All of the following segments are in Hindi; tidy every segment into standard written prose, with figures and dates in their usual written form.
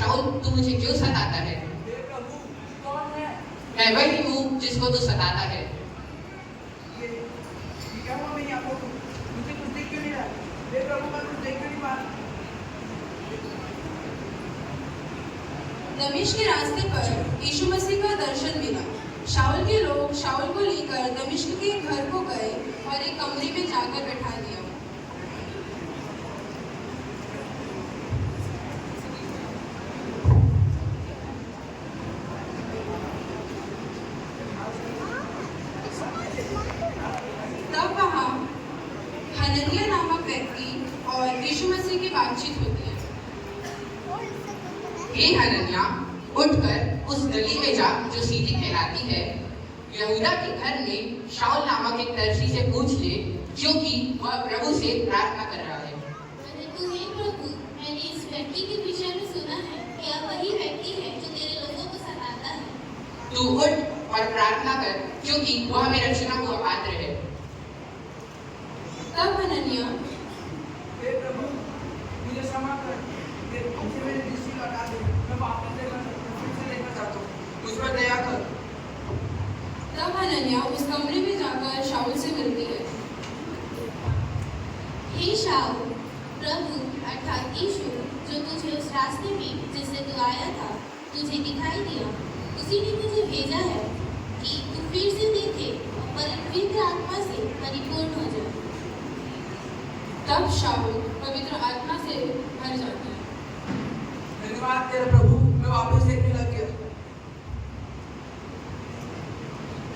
शाऊल तू मुझे क्यों सताता है? प्रभु कौन है? मैं वही हूँ जिसको तू सताता है। ये क्या हुआ मेरी आंखों को? मुझे कुछ दिख क्यों नहीं रहा? हे प्रभु मैं कुछ देख क्यों नहीं पा रहा? दमिश्क के रास्ते पर यीशु मसीह का दर्शन मिला। शाऊल के लोग शाऊल को लेकर दमिश्क के घर को गए और एक कमरे में जाकर बैठा दिया। तब वहाँ हननिया नामक व्यक्ति और यीशु मसीह की बातचीत होती है। हे हनन्या, उठकर उस गली में जा जो सीधी कहलाती है, यहूदा के घर में शाऊल नामक एक दर्शी से पूछ ले, क्योंकि वह प्रभु से प्रार्थना कर रहा है। परंतु हे प्रभु, मैंने इस व्यक्ति के विषय में सुना है कि यह वही व्यक्ति है जो तेरे लोगों को सताता है। तू उठ और प्रार्थना कर, क्योंकि वह मेरे रक्षणा को पात्र है। तब हननिया हे प्रभु मुझे क्षमा कर, मुझे मेरी दृष्टि लौटा दे, मैं वापस फिर से देखना चाहता हूँ, मुझ पर दया कर। तब हननिया उस कमरे में जाकर शाऊल से मिलती है। हे शाऊल, प्रभु अर्थात यीशु जो तुझे उस रास्ते में जिससे तू आया था तुझे दिखाई दिया, उसी ने मुझे भेजा है कि तू फिर से देखे और पवित्र आत्मा से परिपूर्ण हो जाए। तब शाऊल पवित्र आत्मा से भर जाता है। धन्यवाद तेरे प्रभु, मैं वापस देखने लग गया।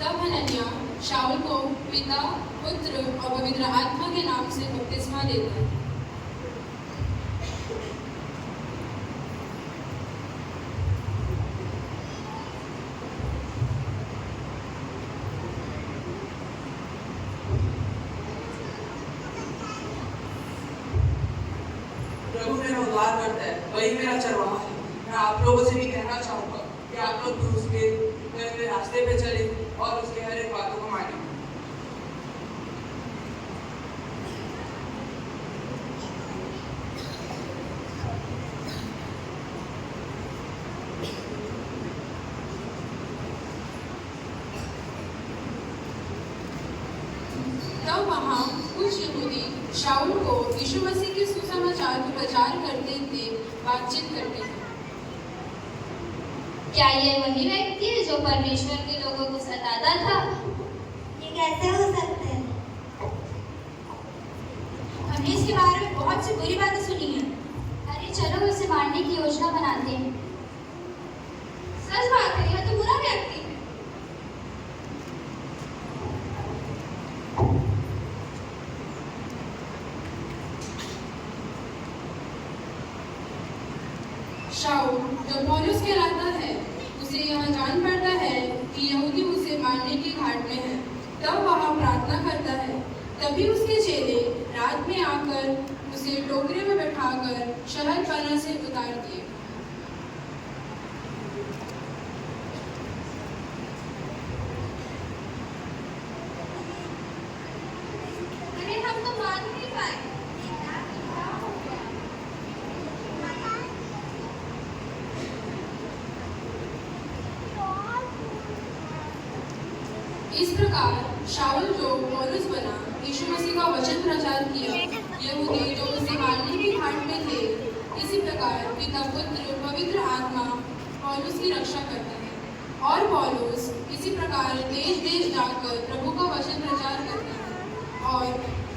तब हनन्या शाऊल को पिता, पुत्र और पवित्र आत्मा के नाम से बपतिस्मा देता है। प्रभु मेरा उद्धार करता है, वही मेरा चरवाहा है। मैं आप लोगों से भी कहना चाहूंगा कि आप लोग भी उसके रास्ते पे चले और उसके हर एक बातों को माने। तब वहाँ कुछ यहूदी शाऊल को यीशु मसीह के सुसमाचार का प्रचार करते हुए बातचीत करते हैं। क्या ये वही व्यक्ति है जो परमेश्वर के लोगों को सताता था? ये कैसे हो सकता है? हमने इसके बारे में बहुत सी बुरी बातें सुनी हैं। अरे चलो इसे मारने की योजना बनाते हैं। सच बात है, यह तो बुरा व्यक्ति है। शाऊल जो पौलुस कहलाता है, उसे यह जान पड़ता है कि यहूदी उसे मारने की घाट में है। तब वह प्रार्थना करता है। तभी उसके चेले रात में आकर उसे टोकरे में बैठाकर शहरपनाह से उतार दिए। अरे हम तो मान नहीं पाए। इस प्रकार शाऊल जो पौलुस बना, यीशु मसीह का वचन प्रचार किया। यहूदी जो उसे मारने की घाट में थे, इसी प्रकार पिता, पुत्र, पवित्र आत्मा पौलुस की रक्षा करता है। और पौलुस इसी प्रकार देश देश जाकर प्रभु का वचन प्रचार करता है। और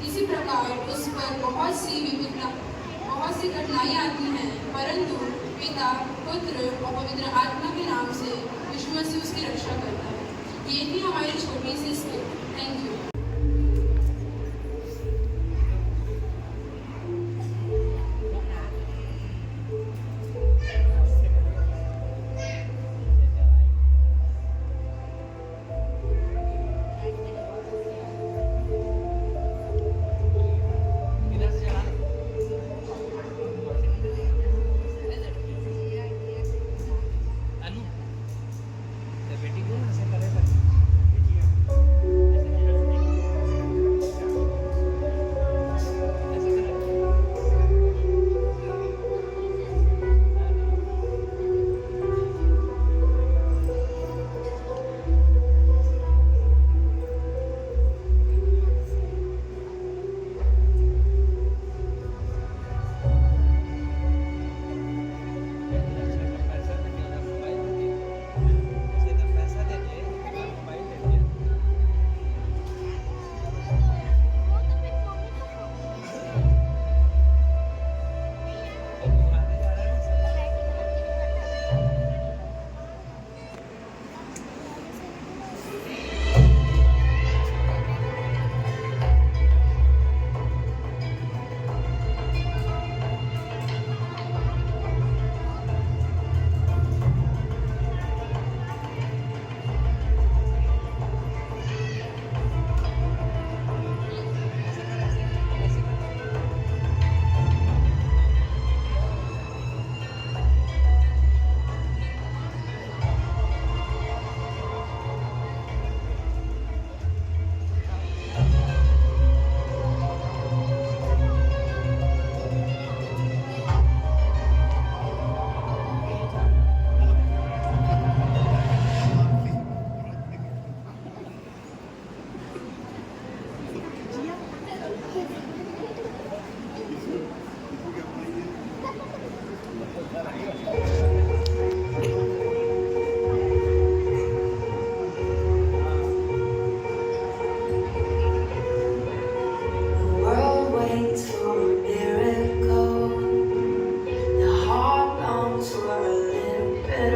इसी प्रकार उस पर बहुत सी कठिनाई आती हैं, परंतु पिता, पुत्र और पवित्र आत्मा के नाम से यीशु मसीह उसकी रक्षा करता है। ये थी हमारी छोटी सी skit. Thank you.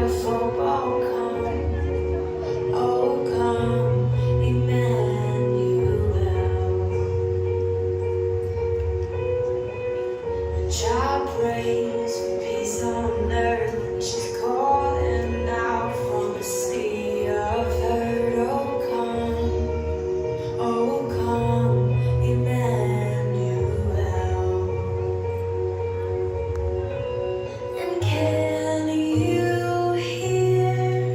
football come. Oh, come, Emmanuel. And child prays for peace on earth. She's calling out from a sea of hurt. Oh, come, Emmanuel. And can you hear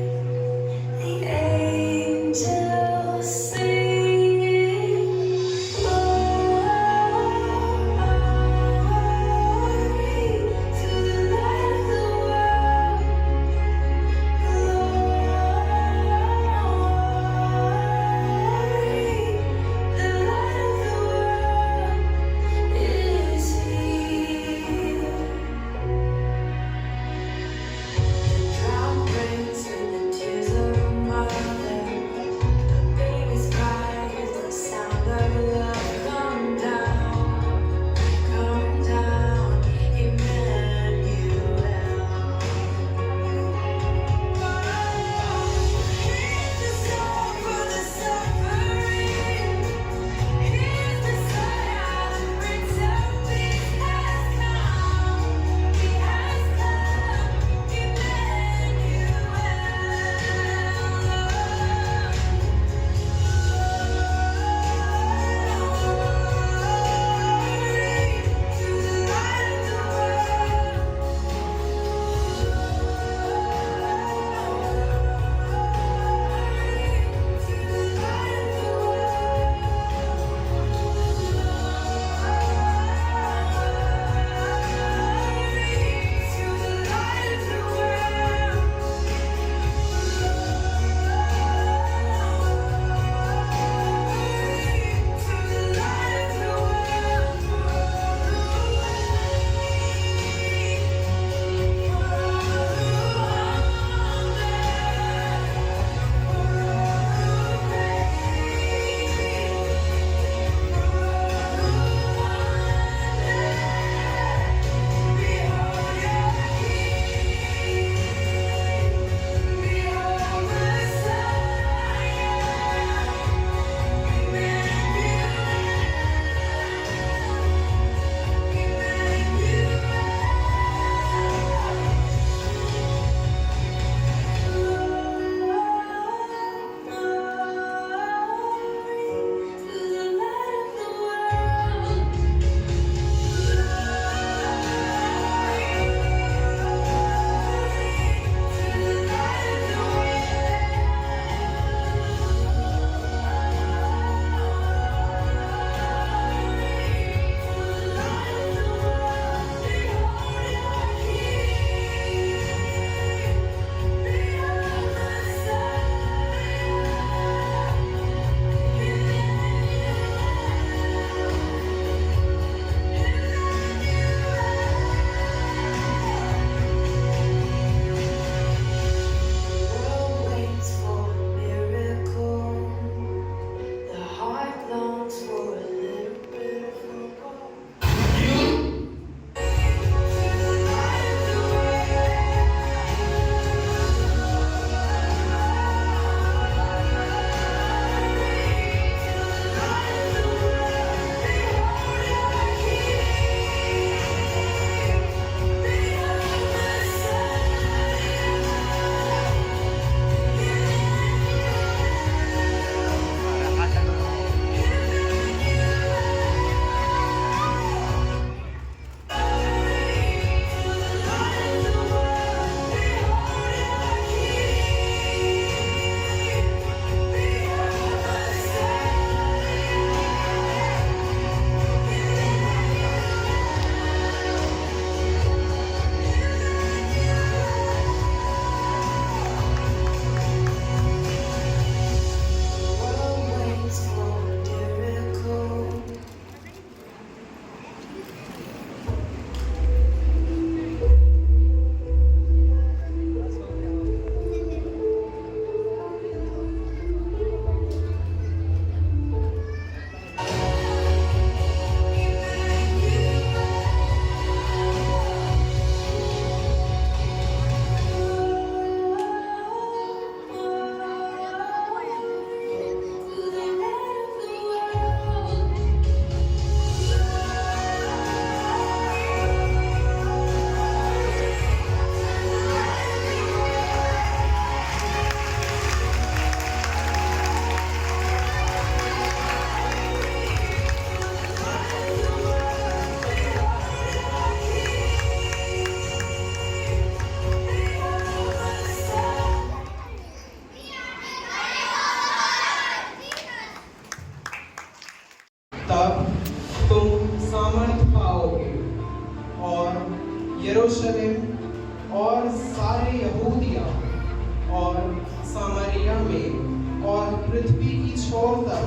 छोर तक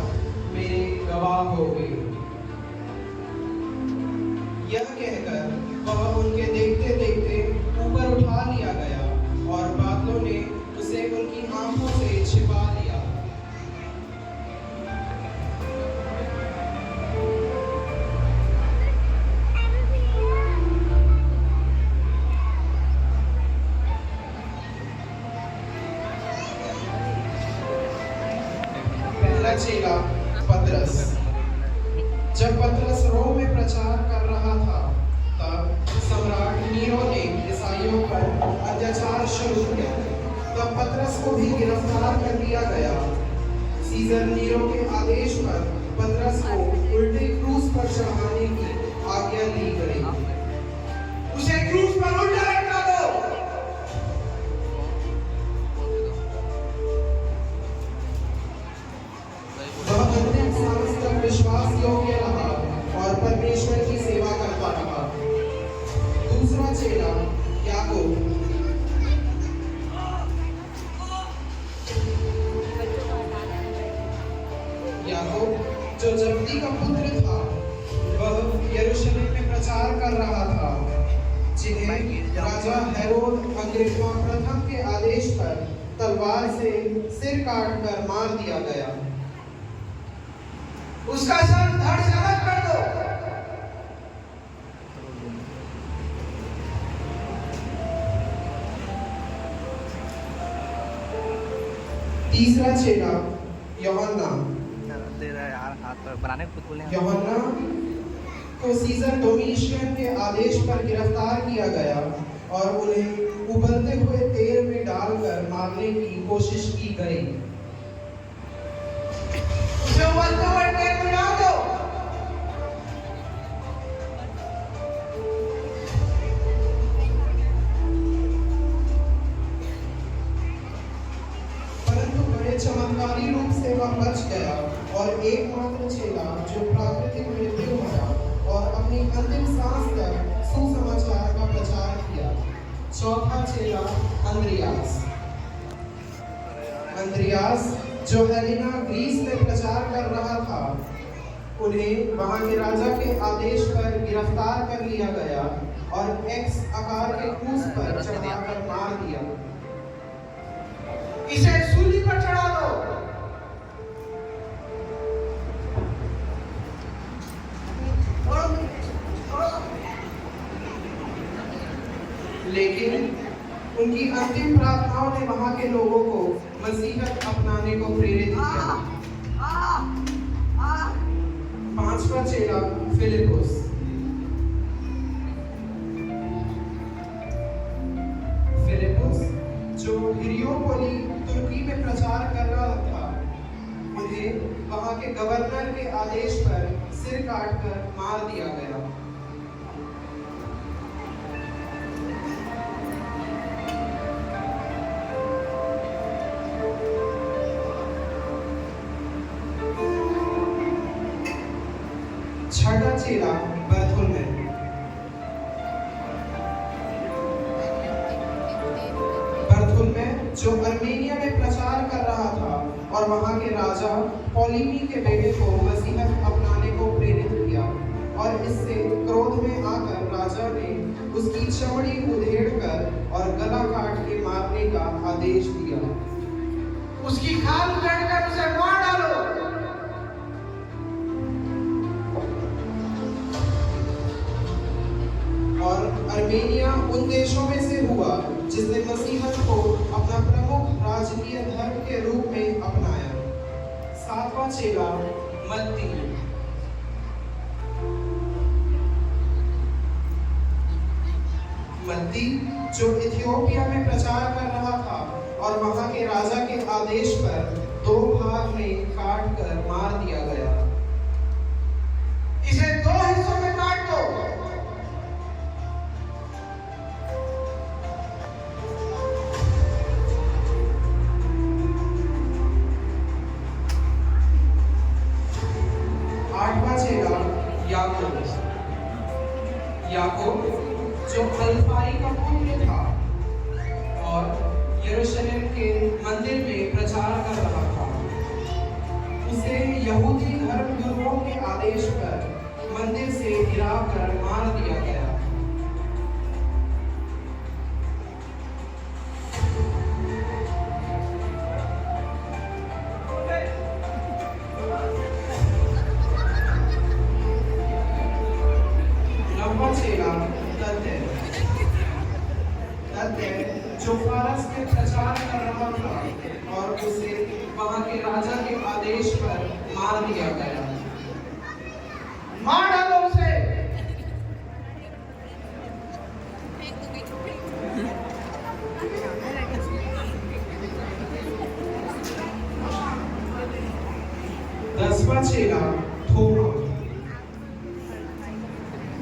मेरे गवाह होगे। यह कहकर वह उनके देखते देखते ऊपर उठा लिया गया और बादलों ने उसे उनकी आंखों से छिपा लिया। पहला चेला पतरस। जब पतरस रोम में प्रचार कर रहा था तब सम्राट नीरो ने ईसाइयों पर अत्याचार शुरू किया। तब पतरस को भी गिरफ्तार कर लिया गया। सीजर नीरो के आदेश पर पतरस को उल्टे क्रूस पर चढ़ाने की आज्ञा दी गई। उसे क्रूस पर उल्टा लटका दो। वह अंतिम सांस तक विश्वास योग्य रहा और परमेश्वर की सेवा करता रहा। दूसरा चेला याकूब। याकूब जो जब्दी का पुत्र था, वह यरूशलेम में प्रचार कर रहा था, जिन्हें राजा हेरोद अग्रिप्पा प्रथम के आदेश पर तलवार से सिर काटकर मार दिया गया। उसका सर धड़ से अलग कर दो। तीसरा चेला यूहन्ना। यूहन्ना को सीजर डोमिशियन के आदेश पर गिरफ्तार किया गया और उन्हें उबलते हुए तेल में डालकर मारने की कोशिश की गई। उसे उबलते हुए तेल में डाल दो। परंतु बड़े चमत्कारी रूप से वह बच गया और एकमात्र चेला जो प्राकृतिक मृत्यु मरा और अपनी अंतिम सांस तक सुसमाचार का प्रचार किया। चौथा चेला अंद्रियास। अंद्रियास जो हेलेना ग्रीस में प्रचार कर रहा था, उन्हें वहां के राजा के आदेश पर गिरफ्तार कर लिया गया और एक्स आकार के क्रूस पर चढ़ाकर मार दिया। इसे सूली पर चढ़ा दो। लेकिन उनकी अंतिम प्रार्थनाओं ने वहां के लोगों को मसीहत अपनाने को प्रेरित किया। पांचवा चेला फिलिपुस। फिलिपुस जो हिरियोपोली तुर्की में प्रचार कर रहा था, उन्हें वहां के गवर्नर के आदेश पर सिर काटकर मार दिया गया। छठा चेला बरथुल्मै। बरथुल्मै जो अर्मेनिया में प्रचार कर रहा था और वहां के राजा पॉलिमी के बेटे को मसीहत अपनाने को प्रेरित किया और इससे क्रोध में आकर राजा ने उसकी चमड़ी उधेड़कर और गला काट के मारने का आदेश दिया। उसकी खाल उधेड़कर उसे मार डालो। और अर्मेनिया उन देशों में से हुआ जिसने मसीहत को अपना प्रमुख राजकीय धर्म के रूप में अपनाया। सातवां चेला मत्ती। मत्ती जो इथियोपिया में प्रचार कर रहा था और वहां के राजा के आदेश पर 2 भाग में काट कर मार दिया गया। इसे 2 हिस्सों में काट दो। आठवां चेला याकूब। याकूब जो अल्फाई का पुत्र था और यरूशलेम के मंदिर में प्रचार कर रहा था, यहूदी धर्मगुरुओं के आदेश पर मंदिर से गिराकर मार दिया गया। नंबर 6 तथ्य जो फारस में प्रचार कर रहा था और उसे वहां के राजा के आदेश पर मार दिया गया। मार डालो उसे। दसवां चेला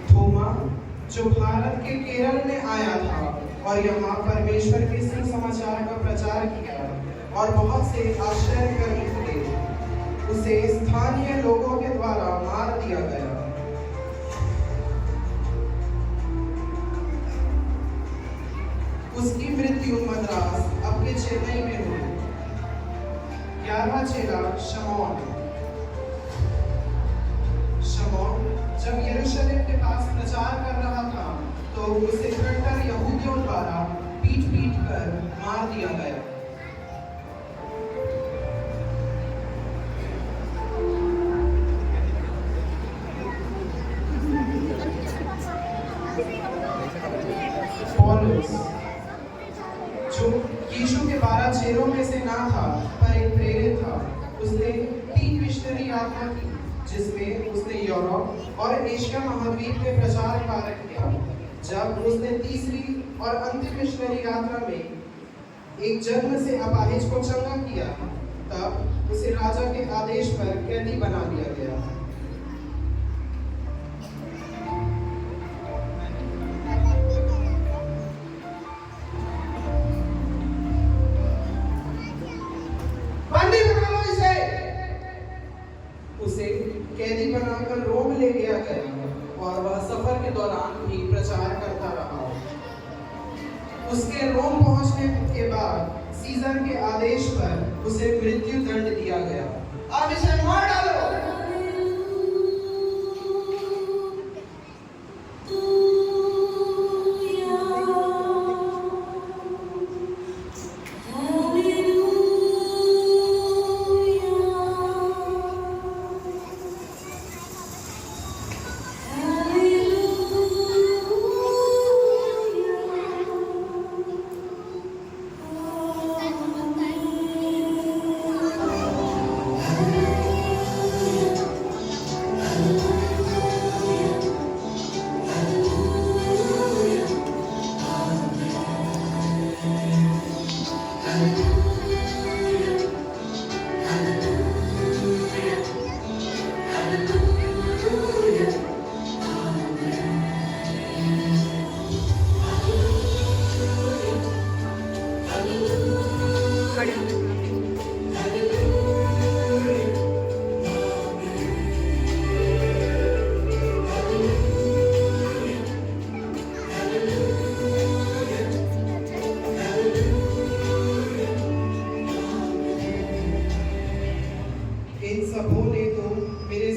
थोमा जो भारत के केरल में आया था और यहाँ परमेश्वर के सुसमाचार का प्रचार किया और बहुत से आश्चर्य कर्म किए, उसे स्थानीय लोगों के द्वारा मार दिया गया। उसकी मृत्यु मद्रास अपने चेन्नई में हुई। 11वां चेला शमौन जब यरूशलेम के पास प्रचार कर रहा था तो उसे कट्टर यहूदियों द्वारा पीट कर मार दिया गया। पौलुस जो यीशु के 12 चेलों में से ना था पर एक प्रेरित था, उसने 3 मिशनरी यात्रा की जिसमें उसने यूरोप और एशिया महाद्वीप में प्रचार कार्य किया। जब उसने तीसरी और अंतिम मिशनरी यात्रा में एक जन्म से अपाहिज को चंगा किया, तब उसे राजा के आदेश पर कैदी बना दिया गया। उसे कैदी बनाकर रोम ले गया गया और वह सफर के दौरान भी प्रचार करता रहा। उसके रोम पहुंचने के बाद सीजर के आदेश पर उसे मृत्यु दंड दिया गया। अब इसे मार डालो।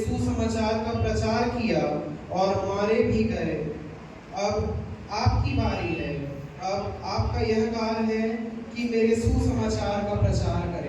सुसमाचार का प्रचार किया और मारे भी गए। अब आपकी बारी है। अब आपका यह कार्य है कि मेरे सुसमाचार का प्रचार करें।